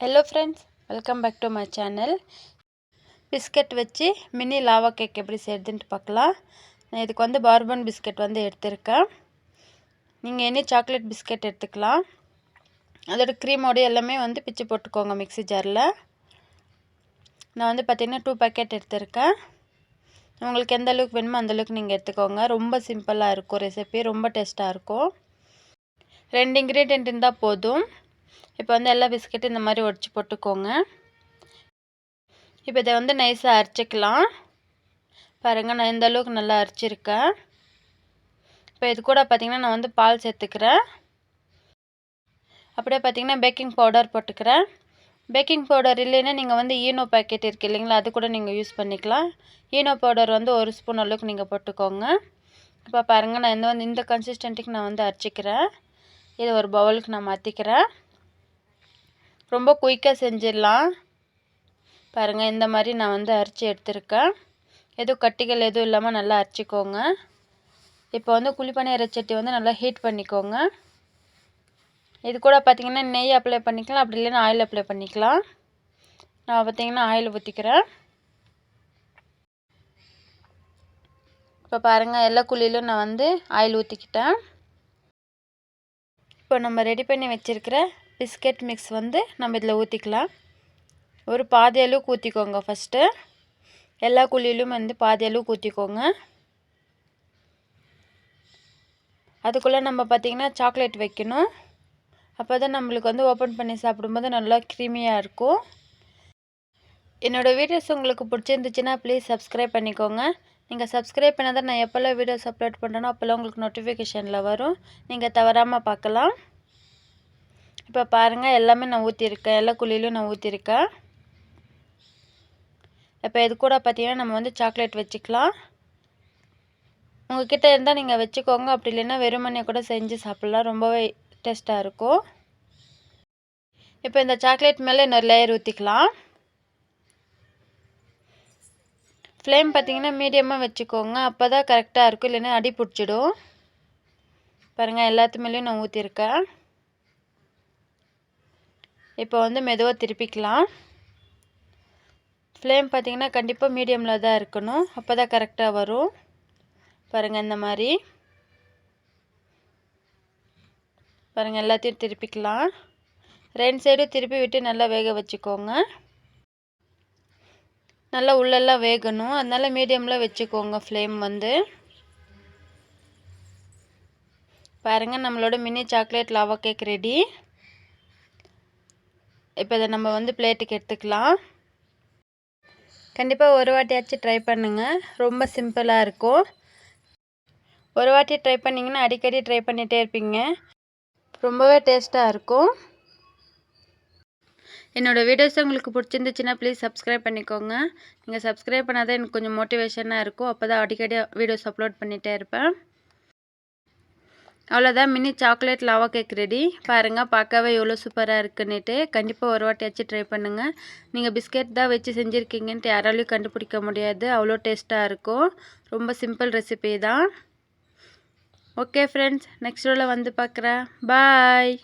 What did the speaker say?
Hello friends, welcome back to my channel. Biscuit வச்சு mini lava cake எப்படி செய்யறதுன்னு பார்க்கலாம். நான் இதுக்கு வந்து பார்பன் பிஸ்கட் வந்து எடுத்துருக்கேன். நீங்கள் எனி சாக்லேட் பிஸ்கட் எடுத்துக்கலாம். அதோட க்ரீமோடு எல்லாமே வந்து பிச்சு போட்டுக்கோங்க மிக்ஸி ஜாரில். நான் வந்து பார்த்திங்கன்னா 2 பேக்கெட் எடுத்துருக்கேன். உங்களுக்கு எந்த அளவுக்கு வேணுமோ அந்தளவுக்கு நீங்கள் எடுத்துக்கோங்க. ரொம்ப சிம்பிளாக இருக்கும் ரெசிபி, ரொம்ப டேஸ்ட்டாக இருக்கும். 2 இன்க்ரீடியன்ட் இருந்தால் போதும். இப்போ வந்து எல்லா பிஸ்கட்டும் இந்த மாதிரி உடச்சி போட்டுக்கோங்க. இப்போ இதை வந்து நைஸாக அரைச்சிக்கலாம். பாருங்கள், நான் இந்த அளவுக்கு நல்லா அரைச்சிருக்கேன். இப்போ இது கூட பார்த்திங்கன்னா நான் வந்து பால் சேர்த்துக்கிறேன். அப்படியே பார்த்திங்கன்னா பேக்கிங் பவுடர் போட்டுக்கிறேன். பேக்கிங் பவுடர் இல்லைன்னா நீங்கள் வந்து ஈனோ பேக்கெட் இருக்குது இல்லைங்களா, அது கூட நீங்கள் யூஸ் பண்ணிக்கலாம். ஈனோ பவுடர் வந்து 1 ஸ்பூன் அளவுக்கு நீங்கள் போட்டுக்கோங்க. இப்போ பாருங்கள், நான் இந்த கன்சிஸ்டன்ட்டுக்கு நான் வந்து அரைச்சிக்கிறேன். இது ஒரு பவுலுக்கு நான் மாற்றிக்கிறேன். ரொம்ப குயிக்காக செஞ்சிடலாம். பாருங்கள், இந்த மாதிரி நான் வந்து அரைச்சி எடுத்துருக்கேன். எதுவும் கட்டிகள் எதுவும் இல்லாமல் நல்லா அரைச்சிக்கோங்க. இப்போ வந்து குழிப்பணியார சட்டி வந்து நல்லா ஹீட் பண்ணிக்கோங்க. இது கூட பார்த்திங்கன்னா நெய் அப்ளை பண்ணிக்கலாம், அப்படி இல்லைன்னா ஆயில் அப்ளை பண்ணிக்கலாம். நான் பார்த்திங்கன்னா ஆயில் ஊற்றிக்கிறேன். இப்போ பாருங்கள், எல்லா குழியிலும் நான் வந்து ஆயில் ஊற்றிக்கிட்டேன். இப்போ நம்ம ரெடி பண்ணி வச்சுருக்கிற பிஸ்கட் மிக்ஸ் வந்து நம்ம இதில் ஊற்றிக்கலாம். ஒரு பாதி அளவுக்கு ஊற்றிக்கோங்க. ஃபஸ்ட்டு எல்லா குழியிலும் வந்து பாதி அளவுக்கு ஊற்றிக்கோங்க. அதுக்குள்ளே நம்ம பார்த்திங்கன்னா சாக்லேட் வைக்கணும். அப்போ தான் நம்மளுக்கு வந்து ஓப்பன் பண்ணி சாப்பிடும்போது நல்லா க்ரீமியாக இருக்கும். என்னோடய வீடியோஸ் உங்களுக்கு பிடிச்சிருந்துச்சுன்னா ப்ளீஸ் சப்ஸ்கிரைப் பண்ணிக்கோங்க. நீங்கள் சப்ஸ்கிரைப் பண்ணால் தான் நான் எப்போல்லாம் வீடியோஸ் அப்லோட் பண்ணுறேனோ அப்போல்லாம் உங்களுக்கு நோட்டிஃபிகேஷனில் வரும். நீங்கள் தவறாமல் பார்க்கலாம். இப்போ பாருங்கள், எல்லாமே நான் ஊற்றிருக்கேன். எல்லா குழியிலும் நான் ஊற்றிருக்கேன். இப்போ இது கூட பார்த்திங்கன்னா நம்ம வந்து சாக்லேட் வச்சுக்கலாம். உங்கள்கிட்ட இருந்தால் நீங்கள் வச்சுக்கோங்க, அப்படி இல்லைன்னா வெறுமனே கூட செஞ்சு சாப்பிட்லாம். ரொம்பவே டேஸ்ட்டாக இருக்கும். இப்போ இந்த சாக்லேட் மேலே இன்னொரு லேயர் ஊற்றிக்கலாம். ஃப்ளேம் பார்த்திங்கன்னா மீடியமாக வச்சுக்கோங்க, அப்போ தான் கரெக்டாக இருக்கும், இல்லைன்னா அடி பிடிச்சிடும். பாருங்கள், எல்லாத்து மேலேயும் நான் ஊற்றிருக்கேன். இப்போ வந்து மெதுவாக திருப்பிக்கலாம். ஃப்ளேம் பார்த்திங்கன்னா கண்டிப்பாக மீடியமில் தான் இருக்கணும், அப்போ தான் கரெக்டாக வரும். பாருங்கள், இந்த மாதிரி பாருங்கள், எல்லாத்தையும் திருப்பிக்கலாம். 2 சைடும் திருப்பி விட்டு நல்லா வேக வச்சுக்கோங்க. நல்லா உள்ளெல்லாம் வேகணும், அதனால் மீடியமில் வச்சுக்கோங்க ஃப்ளேம் வந்து. பாருங்கள், நம்மளோட mini chocolate lava cake ready. இப்போ இதை நம்ம வந்து பிளேட்டுக்கு எடுத்துக்கலாம். கண்டிப்பாக ஒரு வாட்டியாச்சும் ட்ரை பண்ணுங்கள், ரொம்ப சிம்பிளாக இருக்கும். ஒரு வாட்டி ட்ரை பண்ணிங்கன்னா அடிக்கடி ட்ரை பண்ணிகிட்டே இருப்பீங்க. ரொம்பவே டேஸ்ட்டாக இருக்கும். என்னோடய வீடியோஸ் உங்களுக்கு பிடிச்சிருந்துச்சுன்னா ப்ளீஸ் சப்ஸ்கிரைப் பண்ணிக்கோங்க. நீங்கள் சப்ஸ்கிரைப் பண்ணாதான் எனக்கு கொஞ்சம் மோட்டிவேஷனாக இருக்கும். அப்போ தான் அடிக்கடி வீடியோஸ் அப்லோட் பண்ணிகிட்டே இருப்பேன். அவ்வளோதான், mini chocolate lava cake ready. பாருங்கள், பார்க்கவே எவ்வளோ சூப்பராக இருக்குன்னுட்டு. கண்டிப்பாக ஒரு வாட்டியாச்சும் ட்ரை பண்ணுங்கள். நீங்கள் பிஸ்கெட் தான் வச்சு செஞ்சுருக்கீங்கன்ட்டு யாராலையும் கண்டுபிடிக்க முடியாது, அவ்வளோ டேஸ்ட்டாக இருக்கும். ரொம்ப சிம்பிள் ரெசிபி தான். ஓகே ஃப்ரெண்ட்ஸ், நெக்ஸ்ட் வீடியோவில் வந்து பார்க்குறேன். பாய்.